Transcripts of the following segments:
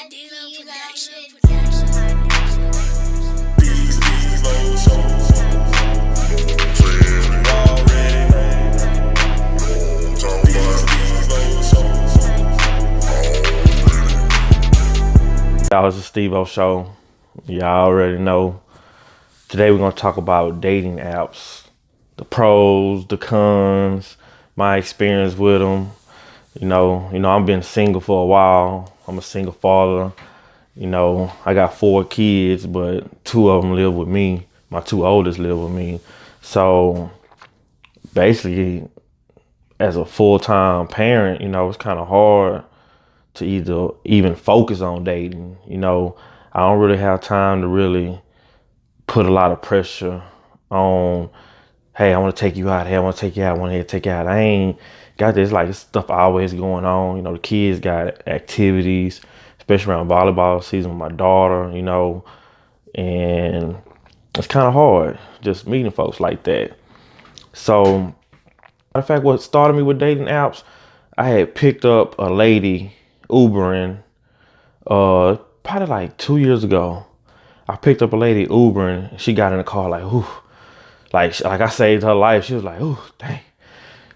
Stevo Y'all, it's the Stevo show. Y'all already know. Today we're gonna talk about dating apps, the pros, the cons, my experience with them. I've been single for a while. I'm a single father. I got 4 kids, but 2 of them live with me. My 2 oldest live with me. So basically, as a full-time parent, it's kind of hard to even focus on dating. I don't really have time to really put a lot of pressure on, hey, I want to take you out. Hey, I want to take you out. I want to take you out. I ain't got this like stuff always going on. The kids got activities, especially around volleyball season with my daughter, and it's kind of hard just meeting folks like that. So, matter of fact, what started me with dating apps, I had picked up a lady Ubering, probably like 2 years ago. I picked up a lady Ubering. She got in the car like, ooh, like I saved her life. She was like, ooh, dang.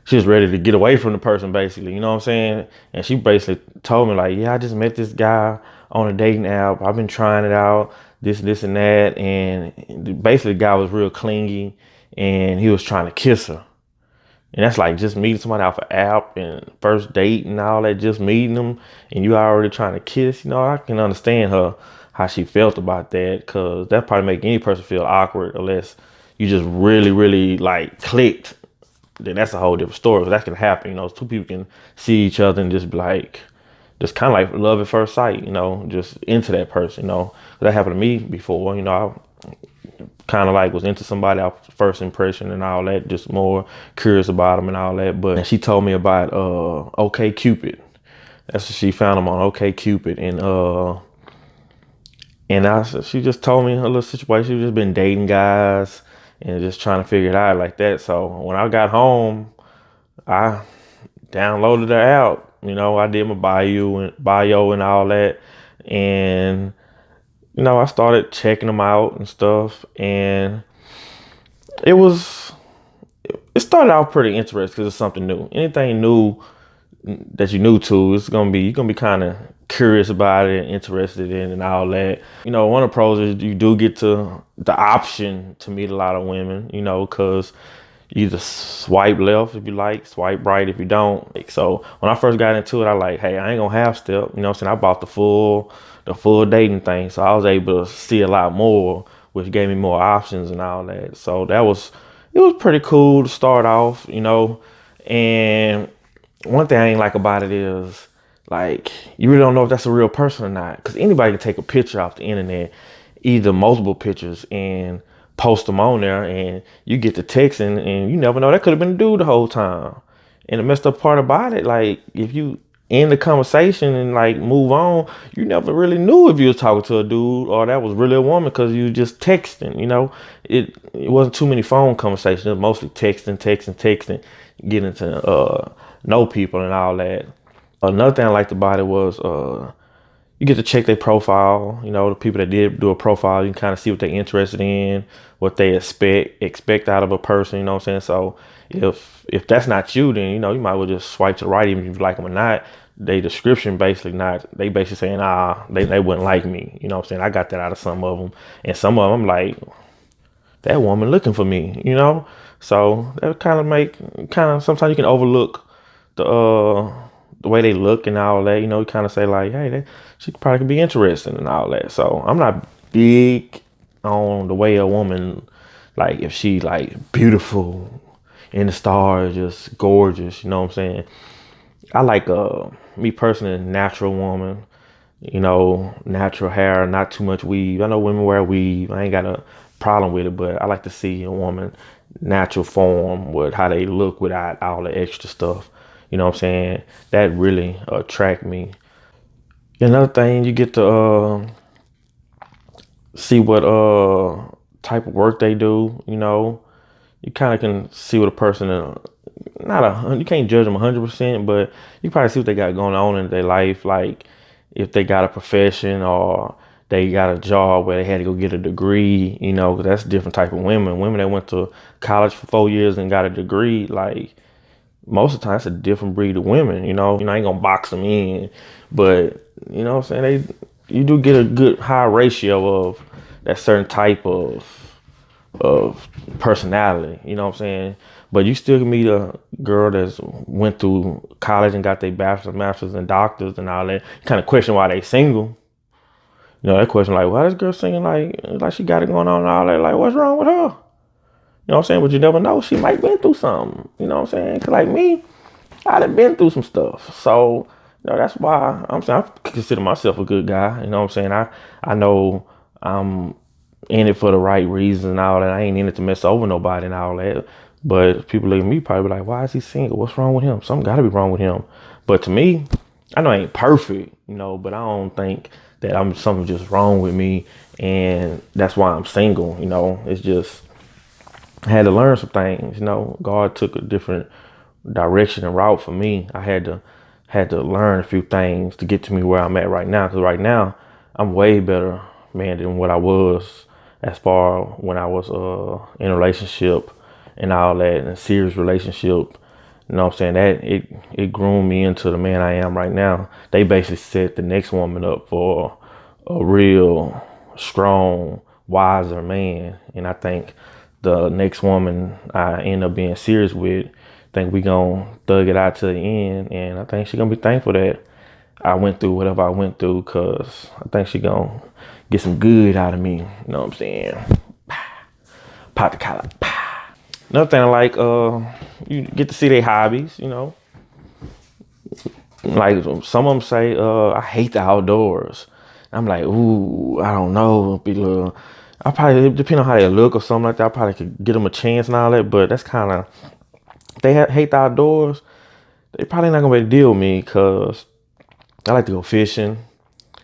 She was ready to get away from the person, basically. You know what I'm saying? And she basically told me like, yeah, I just met this guy on a dating app. I've been trying it out, this, and that. And basically the guy was real clingy and he was trying to kiss her. And that's like just meeting somebody off an app and first date and all that, just meeting them and you already trying to kiss. I can understand how she felt about that, because that probably make any person feel awkward unless you just really, really like clicked. Then that's a whole different story. That can happen. 2 people can see each other and just be like, just kind of like love at first sight, just into that person, That happened to me before, I kind of like was into somebody off first impression and all that, just more curious about them and all that. But she told me about OK Cupid. That's what she found them on, OK Cupid. And she just told me her little situation. She just been dating guys and just trying to figure it out like that. So when I got home, I downloaded the app. I did my bio and all that. And I started checking them out and stuff, and it started out pretty interesting because it's something new. Anything new that you're new to, you're gonna be kind of curious about it and interested in and all that. One of the pros is you do get to the option to meet a lot of women, because you either swipe left if you like, swipe right if you don't. So when I first got into it, I like, hey, I ain't gonna half step. I'm saying? I bought the full dating thing. So I was able to see a lot more, which gave me more options and all that. So it was pretty cool to start off, And one thing I ain't like about it is, like, you really don't know if that's a real person or not, because anybody can take a picture off the internet, either multiple pictures, and post them on there, and you get the texting, and you never know, that could have been a dude the whole time. And the messed up part about it, like, if you end the conversation and like move on, you never really knew if you was talking to a dude or that was really a woman, because you just texting. It wasn't too many phone conversations. It was mostly texting, getting to know people and all that. Another thing I liked about it was you get to check their profile. The people that did do a profile, you can kind of see what they're interested in, what they expect out of a person. You know what I'm saying? So if that's not you, then you might as well just swipe to the right, even if you like them or not. They description they basically saying, they wouldn't like me. You know what I'm saying? I got that out of some of them, and some of them like, that woman looking for me. So that sometimes you can overlook the way they look and all that. You kind of say like, hey, she probably could be interesting and all that. So I'm not big on the way a woman, like, if she like beautiful in the stars, just gorgeous, you know what I'm saying? I like me personally, natural woman, natural hair, not too much weave. I know women wear weave. I ain't got a problem with it, but I like to see a woman natural form with how they look without all the extra stuff. You know what I'm saying? That really attract me. Another thing, you get to see what type of work they do. You kind of can see what a person, you can't judge them 100%, but you probably see what they got going on in their life. Like, if they got a profession or they got a job where they had to go get a degree, 'cause that's a different type of women. Women that went to college for 4 years and got a degree, like most of the time, it's a different breed of women. I ain't gonna box them in, but what I'm saying, you do get a good high ratio of that certain type of personality. You know what I'm saying? But you still can meet a girl that's went through college and got their bachelor's, master's, and doctors and all that. You kind of question why they single. That question like, why this girl singing like she got it going on and all that? Like, what's wrong with her? You know what I'm saying? But you never know. She might been through something. You know what I'm saying? Cause like me, I done been through some stuff. So, that's why I'm saying I consider myself a good guy. You know what I'm saying? I know I'm in it for the right reasons and all that. I ain't in it to mess over nobody and all that. But people look at me probably like, why is he single? What's wrong with him? Something gotta be wrong with him. But to me, I know I ain't perfect, but I don't think that I'm something just wrong with me and that's why I'm single. It's just I had to learn some things. God took a different direction and route for me. I had to learn a few things to get to me where I'm at right now. Because right now, I'm way better man than what I was as far when I was in a relationship and all that, in a serious relationship. You know what I'm saying? That it groomed me into the man I am right now. They basically set the next woman up for a real strong, wiser man. And I think the next woman I end up being serious with, think we gonna thug it out to the end, and I think she gonna be thankful that I went through whatever I went through, cause I think she gonna get some good out of me. You know what I'm saying? Pop the collar. Another thing I like, you get to see their hobbies. Like some of them say, I hate the outdoors. I'm like, ooh, I don't know. I probably, depending on how they look or something like that, I probably could get them a chance and all that. But that's kind of, they hate the outdoors. They probably not gonna be able to deal with me because I like to go fishing,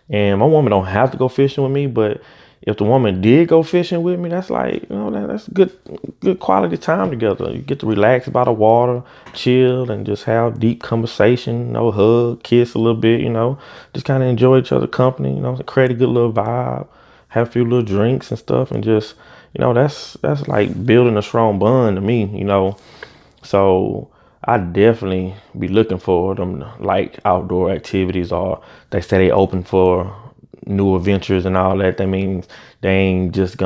and my woman don't have to go fishing with me. But if the woman did go fishing with me, that's like, that's good quality time together. You get to relax by the water, chill, and just have deep conversation. Hug, kiss a little bit. Just kind of enjoy each other's company. Create a good little vibe, have a few little drinks and stuff, and just that's like building a strong bond to me. So I definitely be looking for them like outdoor activities, or they say they open for new adventures and all that. That means they ain't just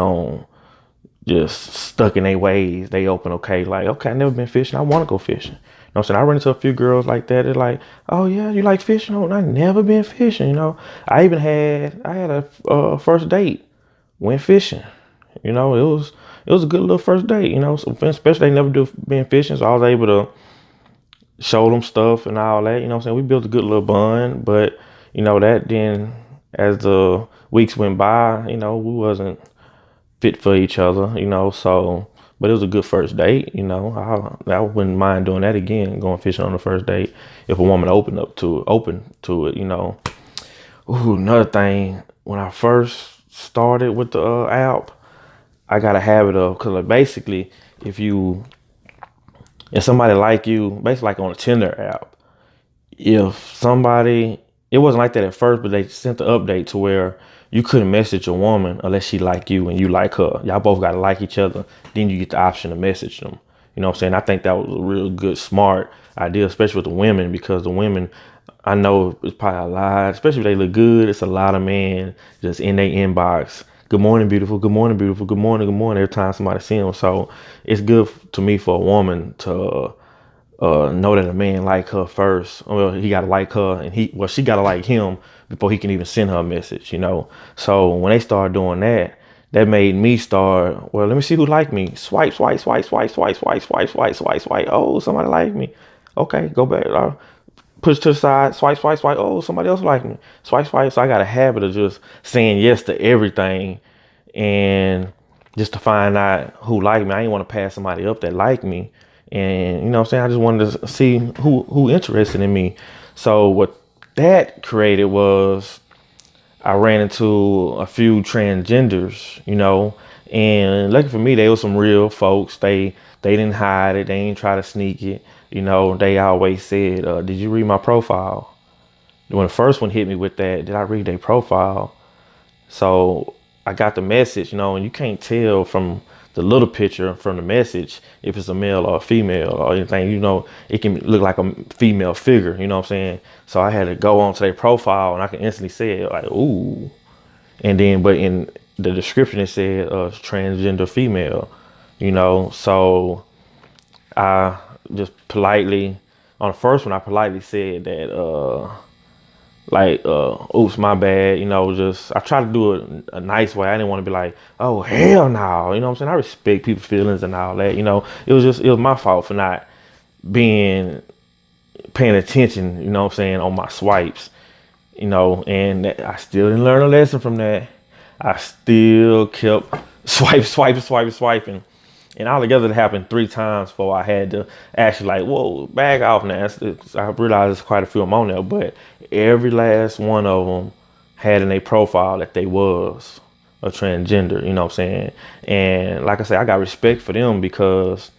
just stuck in their ways. They open, okay, like, okay, I never been fishing. I want to go fishing. You know what I'm saying? I run into a few girls like that. They're like, oh yeah, you like fishing? Oh, I never been fishing. I had a first date, went fishing. It was a good little first date. So especially they never been fishing, so I was able to show them stuff and all that. You know what I'm saying? We built a good little bond, but that then as the weeks went by, we wasn't fit for each other, so, but it was a good first date. I wouldn't mind doing that again, going fishing on the first date if a woman open to it. Ooh, another thing, when I first started with the app, I got a habit of, cause like basically if somebody like you, basically like on a Tinder app, if somebody, it wasn't like that at first, but they sent the update to where you couldn't message a woman unless she like you and you like her. Y'all both got to like each other. Then you get the option to message them. You know what I'm saying? I think that was a real good, smart idea, especially with the women, because the women, I know it's probably a lot, especially if they look good. It's a lot of men just in their inbox. Good morning, beautiful. Good morning, beautiful. Good morning, good morning. Every time somebody see them. So it's good to me for a woman to know that a man like her first. Well, he gotta like her, and she gotta like him before he can even send her a message. So when they started doing that, that made me start. Well, let me see who like me. Swipe, swipe, swipe, swipe, swipe, swipe, swipe, swipe, swipe, swipe. Oh, somebody like me. Okay, go back. Push to the side. Swipe, swipe, swipe. Oh, somebody else like me. Swipe, swipe. So I got a habit of just saying yes to everything, and just to find out who like me. I didn't want to pass somebody up that like me. And you know what I'm saying? I just wanted to see who interested in me. So what that created was I ran into a few transgenders, and lucky for me, they were some real folks. They didn't hide it. They didn't try to sneak it. They always said, did you read my profile? When the first one hit me with that, did I read their profile? So I got the message, and you can't tell from the little picture from the message if it's a male or a female or anything. It can look like a female figure, you know what I'm saying? So I had to go onto their profile and I can instantly say it like, ooh. And then, but in the description, it said transgender female, So I just politely, on the first one, I politely said that, oops, my bad, just I try to do it a nice way. I didn't want to be like, oh hell no, you know what I'm saying? I respect people's feelings and all that, it was my fault for not being paying attention, what I'm saying, on my swipes, and I still didn't learn a lesson from that. I still kept swiping. And altogether, it happened 3 times before I had to actually like, whoa, back off now. I realized there's quite a few of them on there, but every last one of them had in their profile that they was a transgender, you know what I'm saying? And like I said, I got respect for them because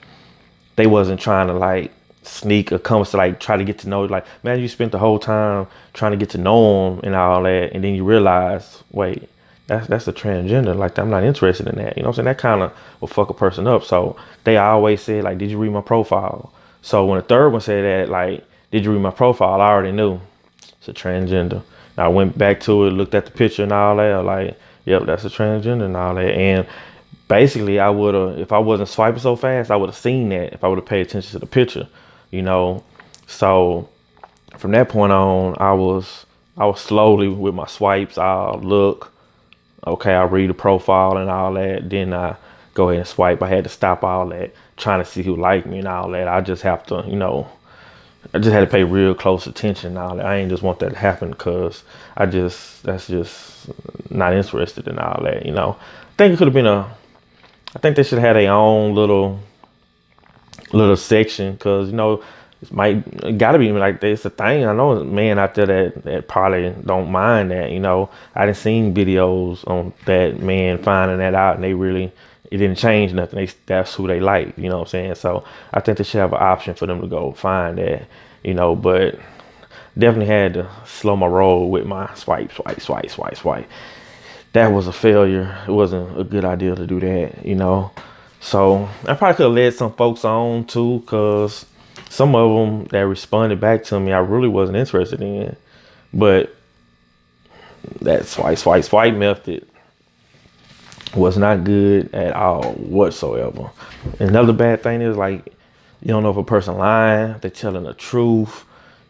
they wasn't trying to like sneak or come to like try to get to know. Like, man, you spent the whole time trying to get to know them and all that, and then you realize, wait, that's a transgender. Like, I'm not interested in that. You know what I'm saying? That kind of will fuck a person up. So they always said, like, did you read my profile? So when the third one said that, like, did you read my profile? I already knew it's a transgender. And I went back to it, looked at the picture and all that. Like, yep, that's a transgender and all that. And basically, I would have, if I wasn't swiping so fast, I would have seen that if I would have paid attention to the picture, So from that point on, I was slowly with my swipes. I'll look. Okay, I read the profile and all that. Then I go ahead and swipe. I had to stop all that, trying to see who liked me and all that. I just have to, I just had to pay real close attention and all that. I ain't just want that to happen because that's just not interested in all that, I think it could have been I think they should have had their own little section because, it gotta be like it's a thing. I know men out there that probably don't mind that, I done seen videos on that man finding that out and it didn't change nothing. That's who they like, you know what I'm saying? So I think they should have an option for them to go find that, but definitely had to slow my roll with my swipe. That was a failure. It wasn't a good idea to do that, So I probably could have led some folks on too, because some of them that responded back to me, I really wasn't interested in. But that swipe method was not good at all whatsoever. Another bad thing is like, you don't know if a person lying, they're telling the truth.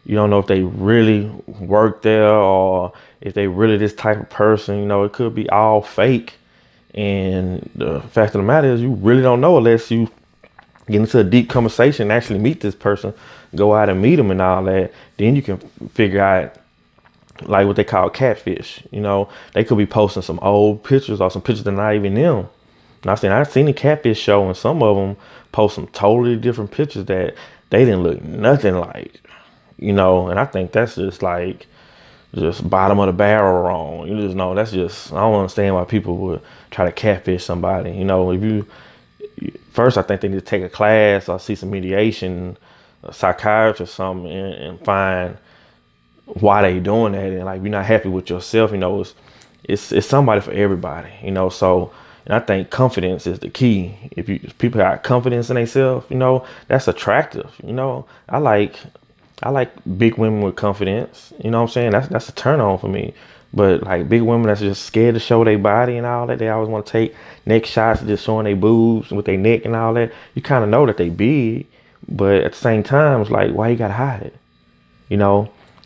You don't know if they really work there or if they really this type of person. It could be all fake. And the fact of the matter is you really don't know unless you get into a deep conversation and actually meet this person, go out and meet them and all that. Then you can figure out like what they call catfish. They could be posting some old pictures or some pictures that are not even them. And I've seen the catfish show and some of them post some totally different pictures that they didn't look nothing like, and I think that's just like just bottom of the barrel wrong. You just know that's just, I don't understand why people would try to catfish somebody. If you first, I think they need to take a class or see some mediation, a psychiatrist or something, and find why they doing that. And like, if you're not happy with yourself, it's somebody for everybody, So, and I think confidence is the key. If people have confidence in themselves, that's attractive. I like big women with confidence. You know what I'm saying? That's a turn on for me. But like big women that's just scared to show their body and all that, they always want to take neck shots, just showing their boobs with their neck and all that. You kind of know that they big, but at the same time, it's like, why you gotta hide it?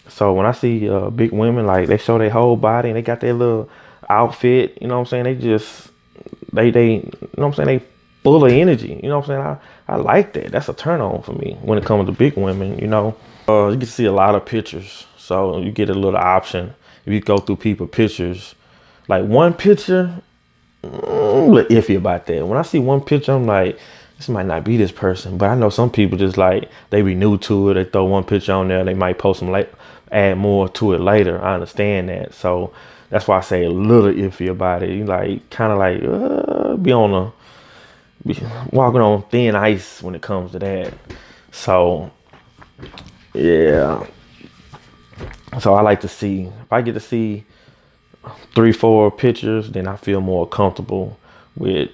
So when I see big women, like they show their whole body and they got their little outfit, you know what I'm saying? They you know what I'm saying? They full of energy, you know what I'm saying? I like that. That's a turn on for me when it comes to big women, You can see a lot of pictures, so you get a little option. If you go through people pictures, like one picture, I'm a little iffy about that. When I see one picture, I'm like, this might not be this person. But I know some people just like, they be new to it. They throw one picture on there. They might post them, add more to it later. I understand that. So that's why I say a little iffy about it. You like, kind of like, be walking on thin ice when it comes to that. So, yeah. So I like to see, if I get to see 3, 4 pictures, then I feel more comfortable with,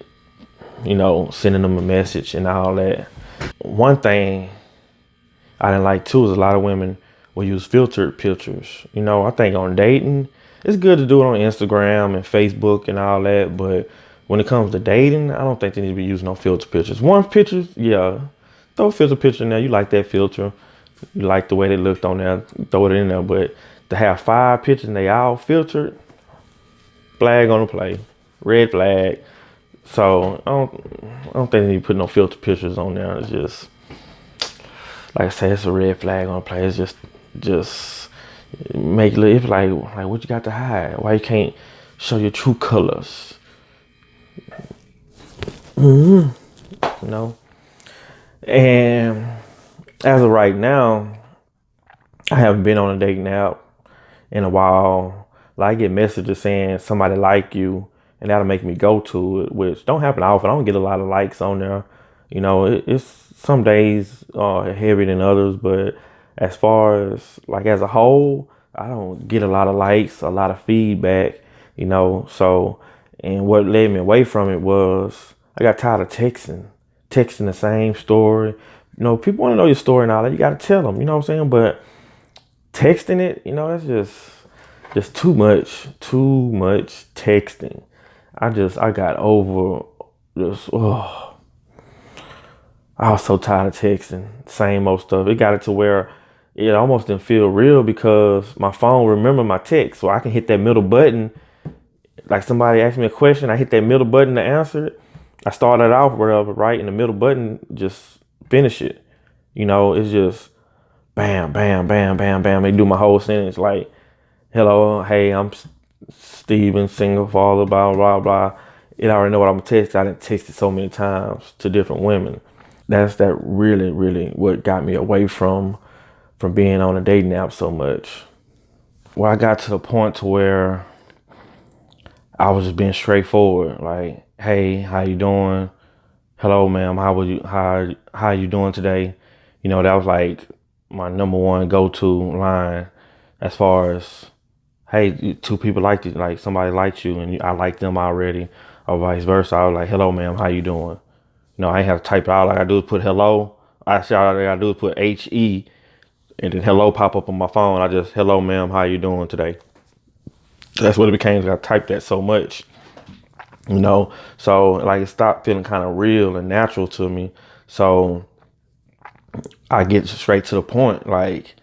sending them a message and all that. One thing I didn't like too is a lot of women will use filtered pictures. I think on dating, it's good to do it on Instagram and Facebook and all that, but when it comes to dating, I don't think they need to be using no filter pictures. One picture, yeah, throw a filter picture in there. You like that filter, you like the way they looked on there, throw it in there. But to have 5 pictures and they all filtered, flag on the play, red flag. So I don't think they need to put no filter pictures on there. It's just, like I say, it's a red flag on the play. It's just make it look like what you got to hide. Why you can't show your true colors? You know. And as of right now, I haven't been on a dating app in a while. Like, I get messages saying somebody like you, and that'll make me go to it, which don't happen often. I don't get a lot of likes on there. It's some days are heavier than others, but as far as like as a whole, I don't get a lot of likes, a lot of feedback. So, and what led me away from it was I got tired of texting the same story. People want to know your story and all that. You got to tell them. You know what I'm saying? But texting it, that's just too much texting. I got over just, I was so tired of texting, same old stuff. It got it to where it almost didn't feel real because my phone remembered my text, so I can hit that middle button. Like, somebody asked me a question, I hit that middle button to answer it. I started off wherever, right, and the middle button just finish it. It's just bam, bam, bam, bam, bam. They do my whole sentence like, hello, hey, I'm Steven, single father, blah, blah, blah. It already know what I'm gonna text. I didn't text it so many times to different women. That really, really what got me away from being on a dating app so much. Well, I got to the point to where I was just being straightforward. Like, hey, how you doing? Hello, ma'am. How you doing today? That was like my number one go-to line as far as, hey, two people like you, like somebody likes you and I like them already, or vice versa. I was like, hello, ma'am. How you doing? I ain't have to type it out. All I gotta do is put hello. All I gotta do is put HE, and then hello pop up on my phone. I just, hello, ma'am, how you doing today? That's what it became. I typed that so much, So like, it stopped feeling kind of real and natural to me. So I get straight to the point. Like,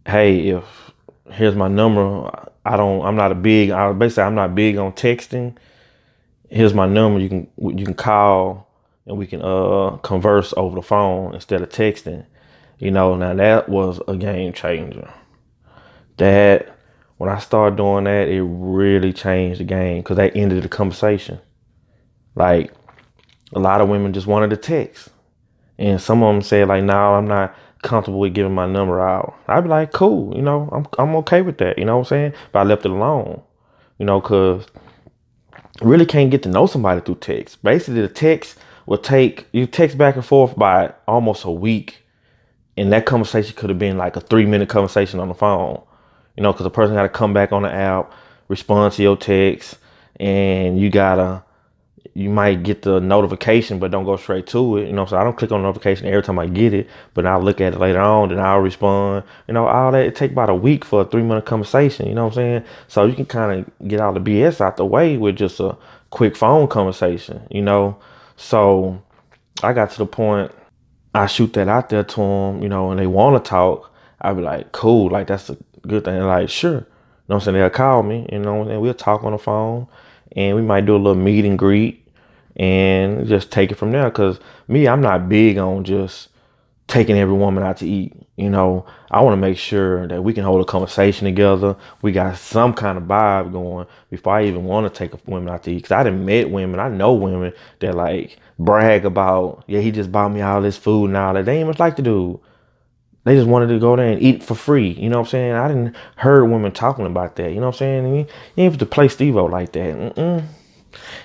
hey, if here's my number. I'm not big on texting. Here's my number. You can call and we can converse over the phone instead of texting. Now that was a game changer. That When I started doing that, it really changed the game because that ended the conversation. Like, a lot of women just wanted to text, and some of them said like, "No, I'm not comfortable with giving my number out." I'd be like, "Cool, I'm okay with that." You know what I'm saying? But I left it alone. Because really can't get to know somebody through text. Basically, the text will take you text back and forth by almost a week, and that conversation could have been like a 3-minute conversation on the phone. Because the person got to come back on the app, respond to your text, and you might get the notification, but don't go straight to it. So I don't click on notification every time I get it, but I'll look at it later on, then I'll respond. All that. It take about a week for a 3-minute conversation. You know what I'm saying? So you can kind of get all the BS out the way with just a quick phone conversation. So I got to the point, I shoot that out there to them, and they want to talk. I'd be like, cool, like that's a good thing. Like, sure. What I'm saying? They'll call me, and we'll talk on the phone, and we might do a little meet and greet and just take it from there. Cause me, I'm not big on just taking every woman out to eat. I want to make sure that we can hold a conversation together. We got some kind of vibe going before I even want to take a woman out to eat. Cause I done met women, I know women that like brag about, yeah, he just bought me all this food and all that. They ain't much like the dude. They just wanted to go there and eat for free. You know what I'm saying? I didn't heard women talking about that. You know what I'm saying? You ain't have to play Stevo like that.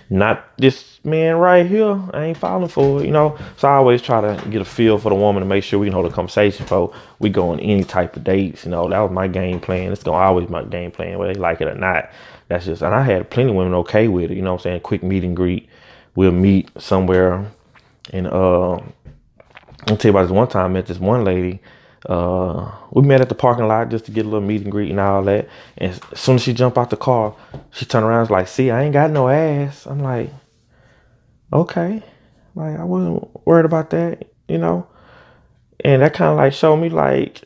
Not this man right here. I ain't falling for it, you know. So I always try to get a feel for the woman to make sure we can hold a conversation before we go on any type of dates. You know, that was my game plan. It's gonna always be my game plan, whether they like it or not. That's just, and I had plenty of women okay with it. You know what I'm saying? Quick meet and greet. We'll meet somewhere, and I'll tell you about this one time I met this one lady. We met at the parking lot just to get a little meet and greet and all that. And as soon as she jumped out the car, she turned around and was like, see, I ain't got no ass. I'm like, okay. Like, I wasn't worried about that, you know? And that kind of like showed me like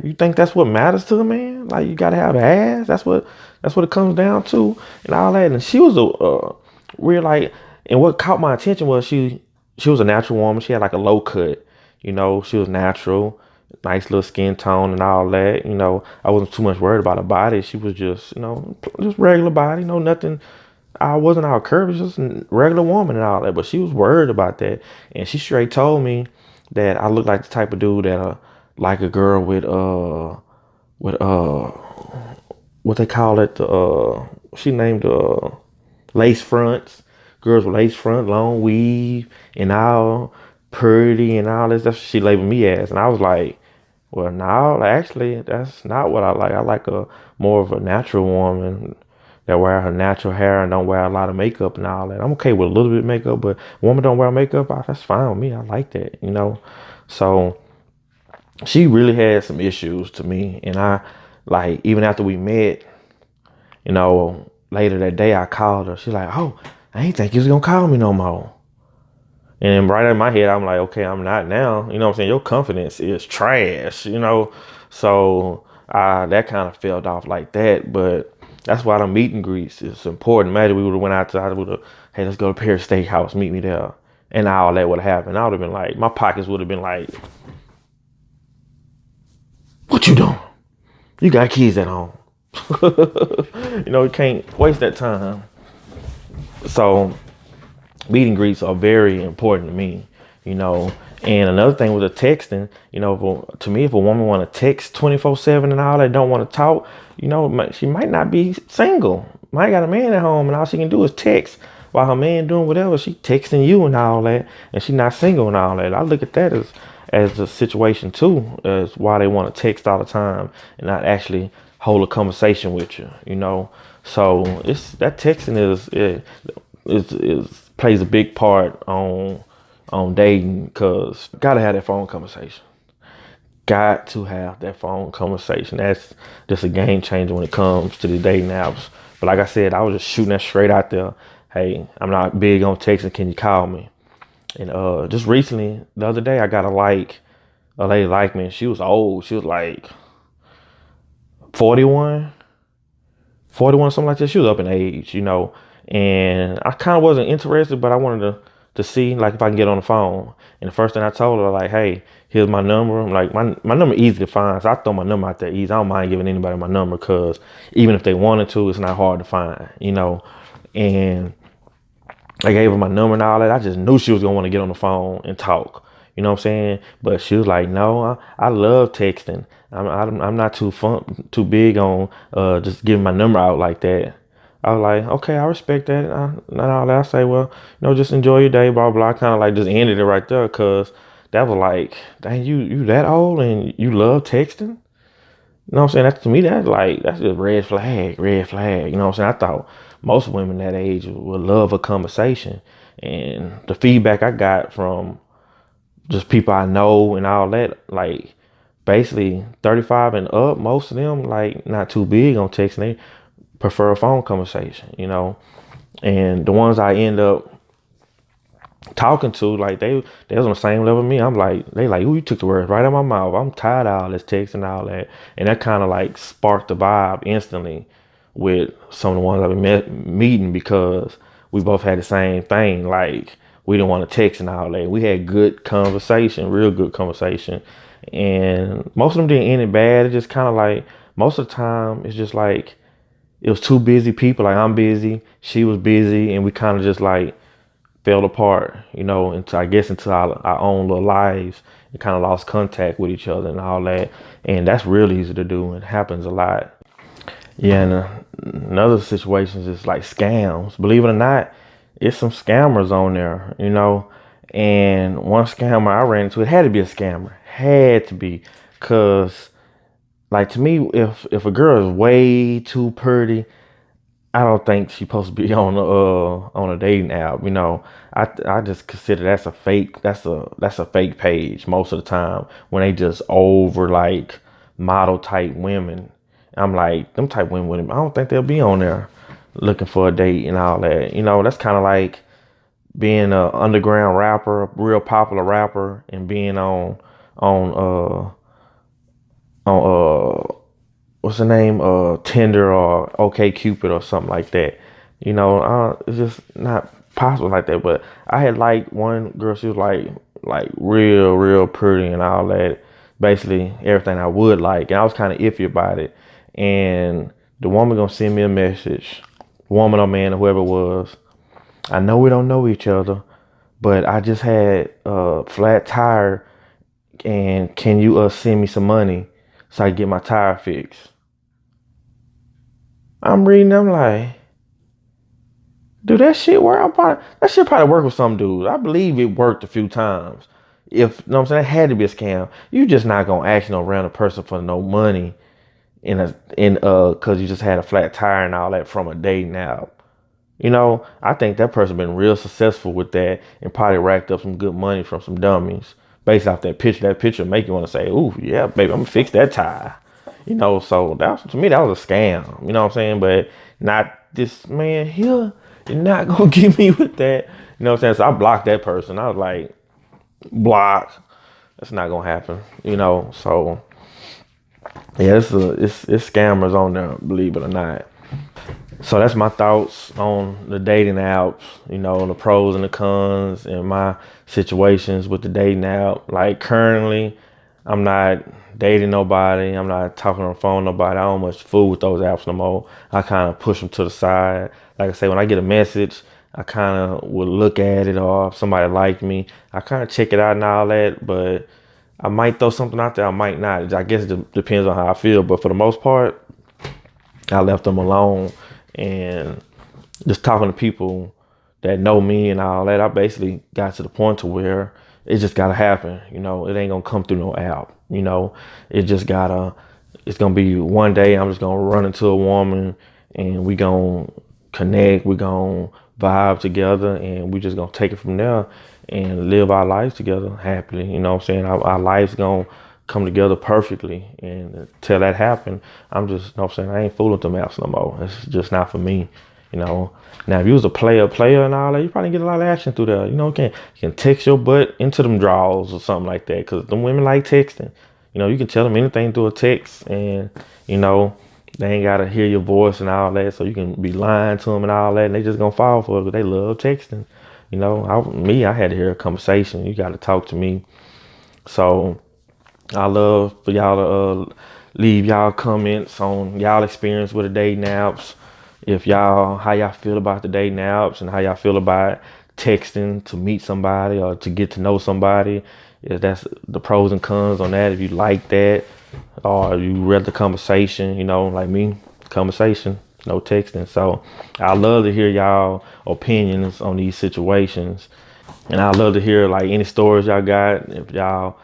you think that's what matters to a man? Like you gotta have ass. That's what it comes down to and all that. And she was a real like, and what caught my attention was she was a natural woman. She had like a low cut, you know. She was natural, nice little skin tone and all that. You know, I wasn't too much worried about her body. She was just, you know, just regular body, you know, nothing. I wasn't all curvy, just a regular woman and all that. But she was worried about that, and she straight told me that I look like the type of dude that like a girl with what they call it, she named lace fronts, girls with lace front, long weave, and all pretty and all this. That's what she labeled me as, and I was like, well, no, actually, that's not what I like. I like a more of a natural woman that wear her natural hair and don't wear a lot of makeup and all that. I'm okay with a little bit of makeup, but a woman don't wear makeup, that's fine with me. I like that, you know. So she really had some issues to me, and I like even after we met, you know, later that day I called her. She's like, "Oh, I ain't think you was gonna call me no more." And then right in my head, I'm like, "Okay, I'm not now." You know what I'm saying? Your confidence is trash, you know. So that kind of fell off like that. But that's why the meet and greets is important. Imagine we would have went out to, I would have, hey, let's go to Paris Steakhouse, meet me there, and all that would have happened. I would have been like, my pockets would have been like, "What you doing? You got kids at home." You know, you can't waste that time. So meet and greets are very important to me, you know. And another thing with the texting, you know, to me, if a woman want to text 24/7 and all that, don't want to talk, you know, she might not be single. Might got a man at home, and all she can do is text while her man doing whatever. She texting you and all that, and she not single and all that. I look at that as a situation too, as why they want to text all the time and not actually hold a conversation with you, you know. So it's that texting is plays a big part on dating, because gotta have that phone conversation. Got to have that phone conversation. That's just a game changer when it comes to the dating apps. But like I said, I was just shooting that straight out there. Hey, I'm not big on texting. Can you call me? And just recently, the other day, I got a lady like me. And she was old. She was like 41, 41, something like that. She was up in age, you know. And I kind of wasn't interested, but I wanted to see like if I can get on the phone. And the first thing I told her, like, hey, here's my number. I'm like, my number easy to find. So I throw my number out there easy. I don't mind giving anybody my number, because even if they wanted to, it's not hard to find, you know. And I gave her my number and all that. I just knew she was gonna want to get on the phone and talk. You know what I'm saying? But she was like, "No, I love texting. I'm not too big on just giving my number out like that." I was like, "Okay, I respect that." And all that. I say, "Well, you know, just enjoy your day, blah blah." I kind of like just ended it right there, because that was like, "Dang, you that old and you love texting?" You know what I'm saying? That to me, that's just red flag, red flag. You know what I'm saying? I thought most women that age would love a conversation, and the feedback I got from just people I know and all that, like basically 35 and up, most of them like not too big on texting. They prefer a phone conversation, you know. And the ones I end up talking to, like they was on the same level with me. I'm like, they like, ooh, you took the words right out of my mouth. I'm tired of all this text and all that. And that kind of like sparked the vibe instantly with some of the ones I've been meeting, because we both had the same thing. Like, we didn't want to text and all that. We had good conversation, real good conversation. And most of them didn't end it bad. It just kind of like, most of the time, it's just like, it was two busy people. Like, I'm busy, she was busy, and we kind of just like fell apart, you know, into, I guess, into our own little lives, and kind of lost contact with each other and all that. And that's real easy to do. It happens a lot. Yeah, and another situation is like scams. Believe it or not, it's some scammers on there, you know. And one scammer I ran into, it had to be a scammer, had to be, cause like to me, if a girl is way too pretty, I don't think she's supposed to be on a dating app. You know, I just consider that's a fake. That's a fake page most of the time when they just over like model type women. I'm like them type women. I don't think they'll be on there looking for a date and all that. You know, that's kind of like being a underground rapper, a real popular rapper, and being on what's the name? Tinder or OK Cupid or something like that. You know, it's just not possible like that. But I had like one girl, she was like real pretty and all that. Basically everything I would like. And I was kind of iffy about it. And the woman gonna send me a message, woman or man or whoever it was. I know we don't know each other, but I just had a flat tire and can you send me some money so I can get my tire fixed? I'm reading, I'm like, do that shit work? That shit probably work with some dudes. I believe it worked a few times. If you know what I'm saying, it had to be a scam. You just not gonna ask no random person for no money in cause you just had a flat tire and all that from a dating app. You know, I think that person been real successful with that and probably racked up some good money from some dummies based off that picture. That picture make you want to say, "Ooh, yeah, baby, I'm gonna fix that tire." You know, so to me that was a scam. You know what I'm saying? But not this man here. You're not gonna get me with that. You know what I'm saying? So I blocked that person. I was like, block. That's not gonna happen. You know, so yeah, it's scammers on there, believe it or not. So that's my thoughts on the dating apps, you know, the pros and the cons and my situations with the dating app. Like currently, I'm not dating nobody. I'm not talking on the phone with nobody. I don't much fool with those apps no more. I kind of push them to the side. Like I say, when I get a message, I kind of will look at it, or if somebody like me, I kind of check it out and all that. But I might throw something out there. I might not. I guess it depends on how I feel. But for the most part, I left them alone and just talking to people that know me and all that. I basically got to the point to where it just gotta happen. You know, it ain't gonna come through no app. You know, it's gonna be one day I'm just gonna run into a woman and we gonna connect, we gonna vibe together, and we just gonna take it from there and live our lives together happily. You know what I'm saying? Our lives gonna come together perfectly, and until that happen, I'm just, you know what I'm saying, I ain't fooling with them apps no more. It's just not for me, you know. Now if you was a player and all that, you probably get a lot of action through there. You know, you can text your butt into them draws or something like that, because them women like texting. You know, you can tell them anything through a text, and you know, they ain't gotta hear your voice and all that, so you can be lying to them and all that, and they just gonna fall for it because they love texting. You know, I had to hear a conversation. You got to talk to me. So I love for y'all to leave y'all comments on y'all experience with the dating apps. How y'all feel about the dating apps and how y'all feel about texting to meet somebody or to get to know somebody. If that's the pros and cons on that. If you like that, or you read the conversation, you know, like me, conversation, no texting. So I love to hear y'all opinions on these situations, and I love to hear like any stories y'all got. If y'all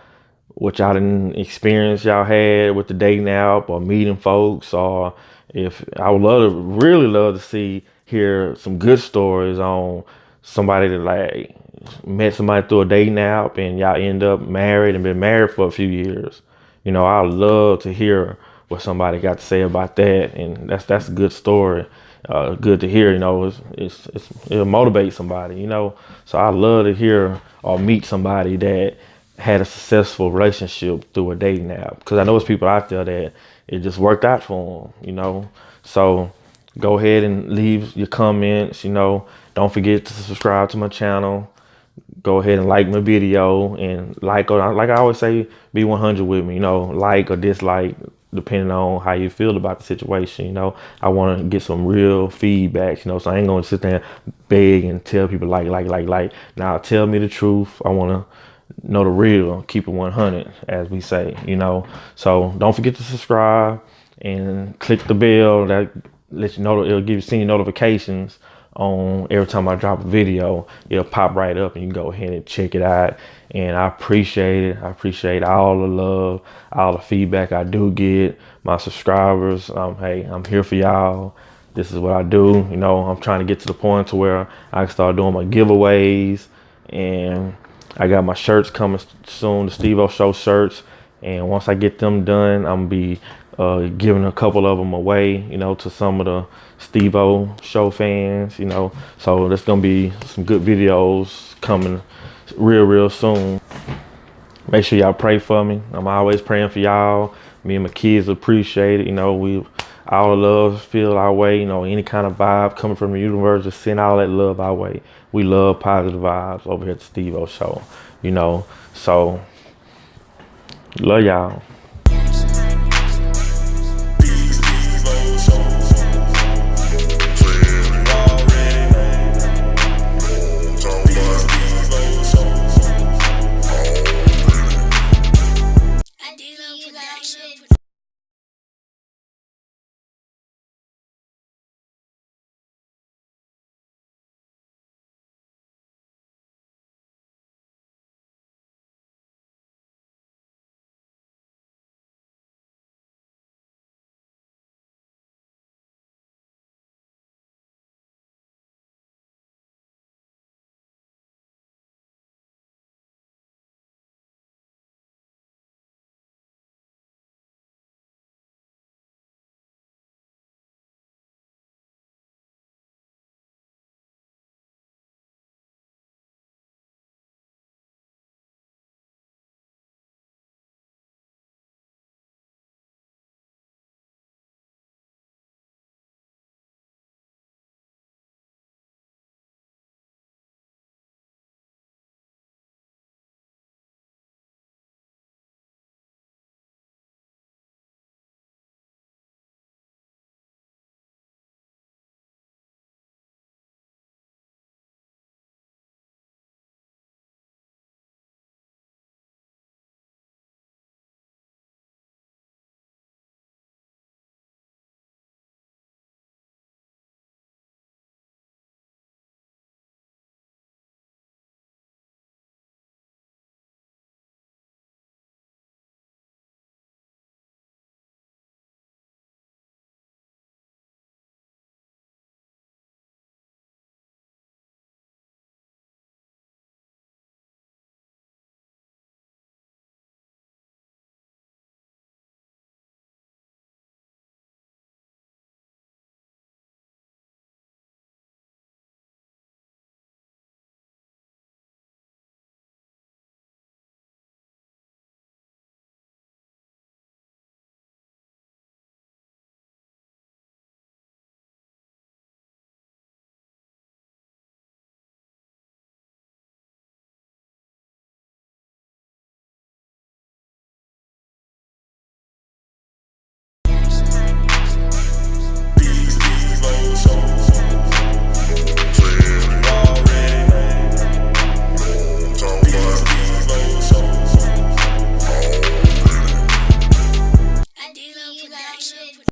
what y'all didn't experience y'all had with the dating app or meeting folks, or if I would really love to hear some good stories on somebody that like met somebody through a dating app and y'all end up married and been married for a few years. You know, I love to hear what somebody got to say about that, and that's a good story. Good to hear. You know, it'll motivate somebody. You know, so I love to hear or meet somebody that had a successful relationship through a dating app, because I know there's people out there that it just worked out for them, you know. So go ahead and leave your comments, you know. Don't forget to subscribe to my channel. Go ahead and like my video, and like I always say, be 100 with me, you know, like or dislike depending on how you feel about the situation. You know, I want to get some real feedback, you know, so I ain't gonna sit there and beg and tell people like. Now tell me the truth. I want to know the real, keep it 100, as we say, you know. So don't forget to subscribe and click the bell. That let you know, it'll give you send you notifications on every time I drop a video. It'll pop right up and you can go ahead and check it out. And I appreciate it. I appreciate all the love, all the feedback I do get. My subscribers, hey, I'm here for y'all. This is what I do. You know, I'm trying to get to the point to where I can start doing my giveaways, and I got my shirts coming soon, the Stevo Show shirts. And once I get them done, I'm gonna be giving a couple of them away, you know, to some of the Stevo Show fans, you know. So there's gonna be some good videos coming real soon. Make sure y'all pray for me. I'm always praying for y'all. Me and my kids appreciate it. You know, all the love feel our way. You know, any kind of vibe coming from the universe, just send all that love our way. We love positive vibes over here at the Stevo Show. You know, so love y'all.